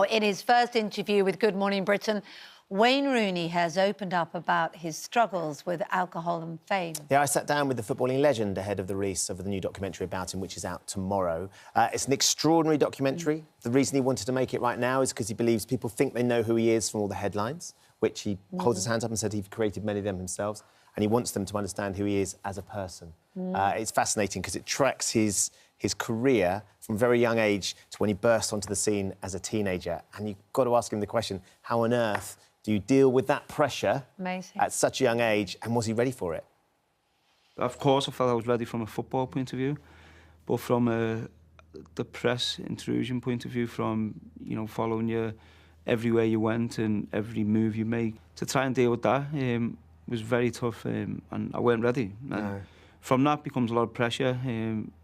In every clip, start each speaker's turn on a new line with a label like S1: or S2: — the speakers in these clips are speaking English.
S1: Now, in his first interview with Good Morning Britain, Wayne Rooney has opened up about his struggles with alcohol and fame.
S2: Yeah, I sat down with the footballing legend ahead of the release of the new documentary about him, which is out tomorrow. It's an extraordinary documentary. The reason he wanted to make it right now is because he believes people think they know who he is from all the headlines, which he holds his hands up and said he's created many of them himself, and he wants them to understand who he is as a person. It's fascinating because it tracks his career from a very young age to when he burst onto the scene as a teenager. And you've got to ask him the question, how on earth do you deal with that pressure at such a young age, and was he ready for it?
S3: Of course, I felt I was ready from a football point of view, but from the press intrusion point of view, from, you know, following you everywhere you went and every move you make, to try and deal with that was very tough, and I weren't ready. No. From that becomes a lot of pressure,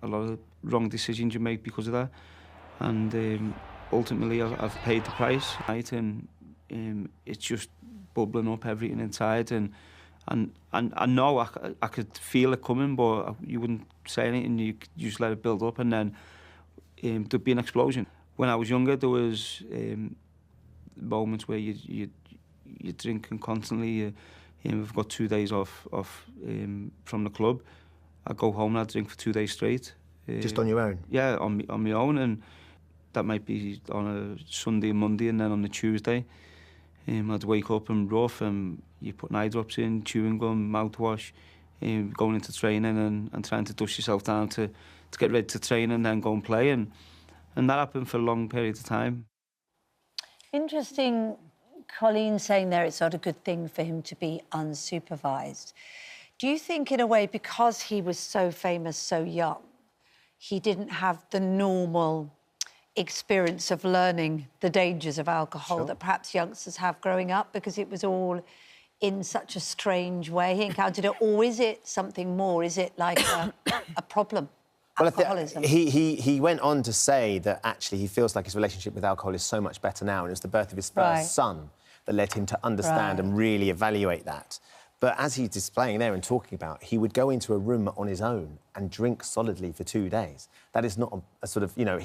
S3: a lot of wrong decisions you make because of that, and ultimately I've paid the price, right? And it's just bubbling up everything inside, and I know I could feel it coming, but you wouldn't say anything. You just let it build up, and then there'd be an explosion. When I was younger, there was moments where you're drinking constantly. We've got 2 days off from the club. I go home and I drink for 2 days straight.
S2: Just on your own?
S3: Yeah, on my own, and that might be on a Sunday and Monday, and then on the Tuesday, I'd wake up and rough, and you put eye drops in, chewing gum, mouthwash, going into training and trying to dust yourself down to get ready to train and then go and play, and that happened for a long period of time.
S1: Interesting, Colleen saying there it's not a good thing for him to be unsupervised. Do you think, in a way, because he was so famous so young, he didn't have the normal experience of learning the dangers of alcohol that perhaps youngsters have growing up, because it was all in such a strange way he encountered it? Or is it something more? Is it like a problem? Alcoholism?
S2: Well, he went on to say that actually he feels like his relationship with alcohol is so much better now, and it was the birth of his first son that led him to understand and really evaluate that. But as he's displaying there and talking about, he would go into a room on his own and drink solidly for 2 days. That is not a sort of, you know,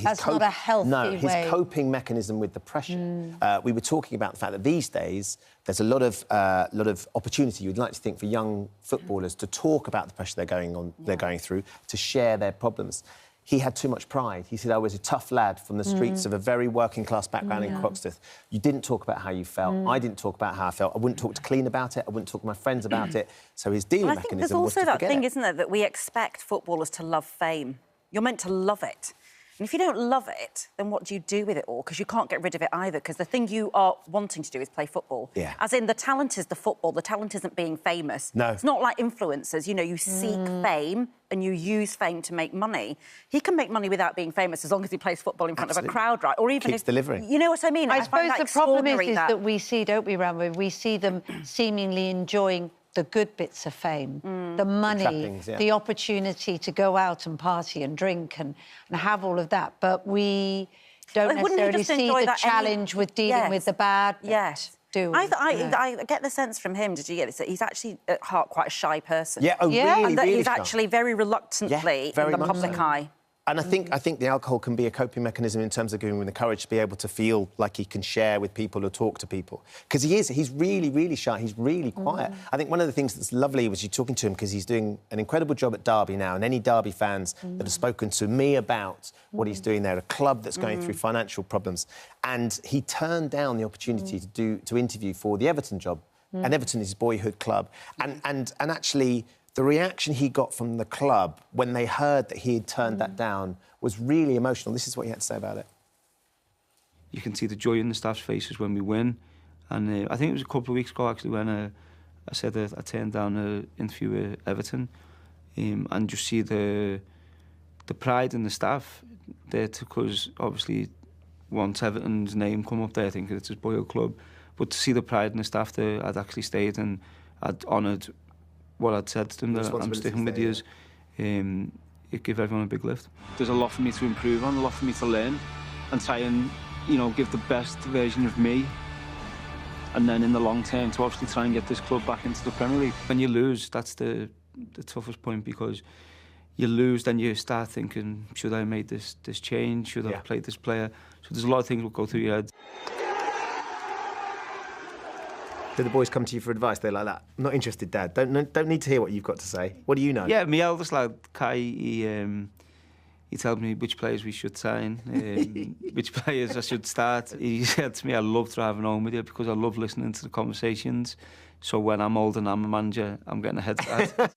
S1: that's not a healthy way.
S2: No, his coping mechanism with the pressure. We were talking about the fact that these days there's a lot of opportunity, you'd like to think, for young footballers to talk about the pressure they're going through, to share their problems. He had too much pride. He said, I was a tough lad from the streets of a very working-class background in Croxteth. You didn't talk about how you felt. I didn't talk about how I felt. I wouldn't talk to Clean about it. I wouldn't talk to my friends about it. So his dealing mechanism was to forget it.
S4: I think there's also that thing, isn't there, that we expect footballers to love fame. You're meant to love it. And if you don't love it, then what do you do with it all? Because you can't get rid of it either, because the thing you are wanting to do is play football.
S2: Yeah.
S4: As in, the talent is the football. The talent isn't being famous.
S2: No.
S4: It's not like influencers. You know, you seek fame and you use fame to make money. He can make money without being famous as long as he plays football in front of a crowd, right? Or even
S2: keeps delivering.
S4: You know what I mean?
S1: I suppose the problem is that we see, don't we, Rambo? We see them seemingly enjoying the good bits of fame, the money, the opportunity to go out and party and drink and have all of that. But we don't necessarily see the challenge with dealing with the bad bit, do we?
S4: I get the sense from him, did you get this, that he's actually at heart quite a shy person.
S2: Yeah, really,
S4: and that
S2: really
S4: he's
S2: shy.
S4: actually very reluctantly in the public eye.
S2: And I think the alcohol can be a coping mechanism in terms of giving him the courage to be able to feel like he can share with people or talk to people. Because he's really, really shy. He's really quiet. I think one of the things that's lovely was you talking to him, because he's doing an incredible job at Derby now, and any Derby fans that have spoken to me about what he's doing there, a club that's going through financial problems. And he turned down the opportunity to interview for the Everton job. And Everton is his boyhood club. And actually, the reaction he got from the club when they heard that he had turned that down was really emotional. This is what he had to say about it.
S3: You can see the joy in the staff's faces when we win. And I think it was a couple of weeks ago, actually, when I said that I turned down an interview with Everton, and just see the pride in the staff there, because obviously once Everton's name come up there, I think it's his boyhood club, but to see the pride in the staff there, I'd actually stayed and I'd honoured what I'd said to them, that I'm sticking with you. It gave everyone a big lift. There's a lot for me to improve on, a lot for me to learn, and try and, you know, give the best version of me. And then in the long term, to obviously try and get this club back into the Premier League. When you lose, that's the toughest point, because you lose, then you start thinking, should I have made this change? Should I have played this player? So there's a lot of things that go through your head.
S2: Do the boys come to you for advice? They're like that. I'm not interested, Dad. Don't need to hear what you've got to say. What do you know?
S3: Yeah, my eldest lad, Kai, he told me which players we should sign, which players I should start. He said to me, I love driving home with you because I love listening to the conversations. So when I'm old and I'm a manager, I'm getting a head start.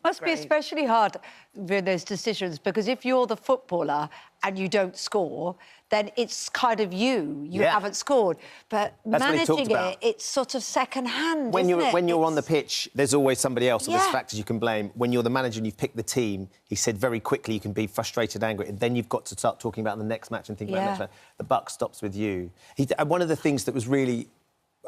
S1: Must be especially hard with those decisions, because if you're the footballer and you don't score, then it's kind of you haven't scored. But
S2: that's
S1: managing it, it's sort of second-hand,
S2: when
S1: isn't
S2: you're on the pitch, there's always somebody else, so there's factors you can blame. When you're the manager and you've picked the team, he said very quickly you can be frustrated, angry, and then you've got to start talking about the next match and thinking about the next match. The buck stops with you. One of the things that was really,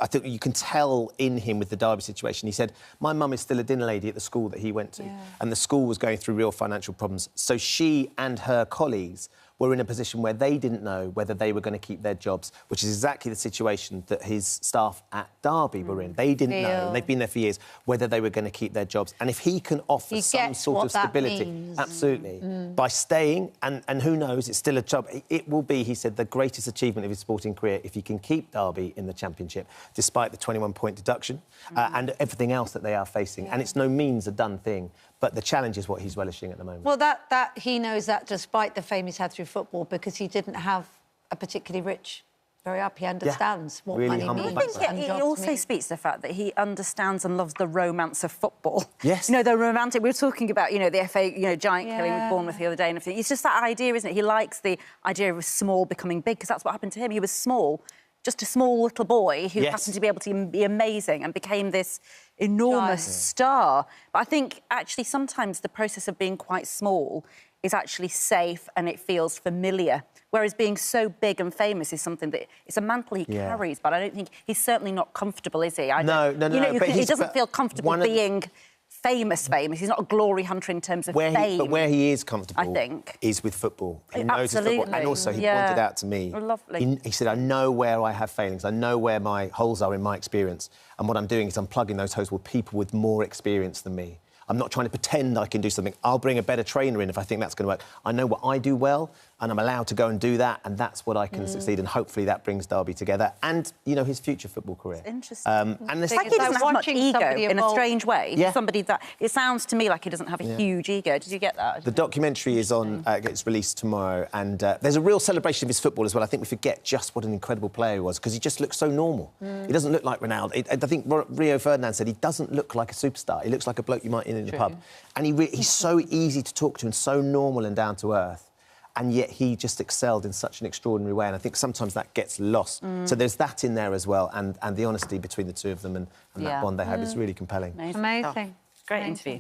S2: I think you can tell in him with the Derby situation, he said, my mum is still a dinner lady at the school that he went to, and the school was going through real financial problems. So she and her colleagues were in a position where they didn't know whether they were going to keep their jobs, which is exactly the situation that his staff at Derby were in. They didn't know, and they've been there for years, whether they were going to keep their jobs. And if he can offer some sort of stability, absolutely, by staying, and who knows, it's still a job, it will be, he said, the greatest achievement of his sporting career if he can keep Derby in the Championship, despite the 21-point deduction and everything else that they are facing. And it's no means a done thing. But the challenge is what he's relishing at the moment.
S1: Well, that he knows that despite the fame he's had through football, because he didn't have a particularly rich growing up, he understands what
S2: really
S1: money means.
S4: I think it also speaks to the fact that he understands and loves the romance of football.
S2: Yes.
S4: You know, the romantic... We were talking about, the FA, giant killing with Bournemouth the other day and everything. It's just that idea, isn't it? He likes the idea of small becoming big, because that's what happened to him. He was small, just a small little boy who happened to be able to be amazing and became this enormous star. But I think, actually, sometimes the process of being quite small is actually safe and it feels familiar, whereas being so big and famous is something that... It's a mantle he carries, but I don't think... He's certainly not comfortable, is he?
S2: No.
S4: He doesn't feel comfortable being... famous. He's not a glory hunter in terms of fame.
S2: But where he is comfortable,
S4: I think,
S2: is with football. He knows his football. And also, he pointed out to me...
S4: Lovely.
S2: He said, I know where I have failings. I know where my holes are in my experience. And what I'm doing is I'm plugging those holes with people with more experience than me. I'm not trying to pretend I can do something. I'll bring a better trainer in if I think that's going to work. I know what I do well, and I'm allowed to go and do that, and that's what I can succeed. And hopefully that brings Derby together and, his future football career.
S4: It's interesting.
S2: And
S4: it's like he doesn't have much ego in a strange way. Somebody that... It sounds to me like he doesn't have a huge ego. Did you get that?
S2: The documentary is on, gets released tomorrow, and there's a real celebration of his football as well. I think we forget just what an incredible player he was, because he just looks so normal. He doesn't look like Ronaldo. I think Rio Ferdinand said he doesn't look like a superstar. He looks like a bloke you might in the pub. And he's so easy to talk to and so normal and down to earth. And yet he just excelled in such an extraordinary way. And I think sometimes that gets lost. So there's that in there as well, and the honesty between the two of them and that bond they have is really compelling.
S4: Amazing. Great interview.